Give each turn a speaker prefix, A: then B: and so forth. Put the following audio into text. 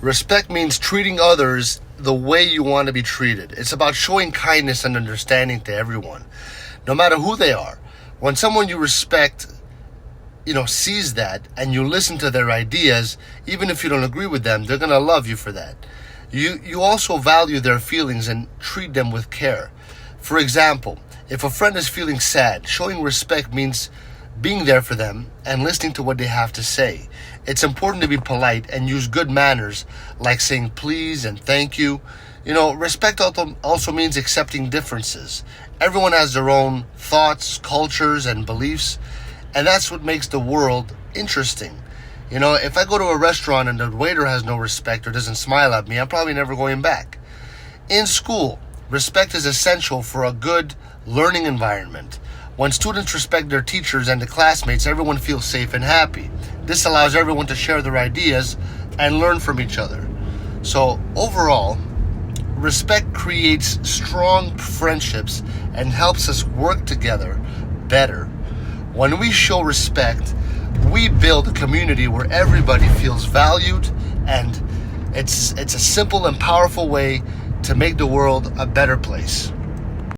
A: Respect means treating others the way you want to be treated. It's about showing kindness and understanding to everyone, no matter who they are. When someone you respect, sees that and you listen to their ideas, even if you don't agree with them, they're going to love you for that. You also value their feelings and treat them with care. For example, if a friend is feeling sad, showing respect means being there for them and listening to what they have to say. It's important to be polite and use good manners like saying please and thank you. Respect also means accepting differences. Everyone has their own thoughts, cultures, and beliefs, and that's what makes the world interesting. If I go to a restaurant and the waiter has no respect or doesn't smile at me, I'm probably never going back. In school, respect is essential for a good learning environment. When students respect their teachers and the classmates, everyone feels safe and happy. This allows everyone to share their ideas and learn from each other. So overall, respect creates strong friendships and helps us work together better. When we show respect, we build a community where everybody feels valued, and it's a simple and powerful way to make the world a better place.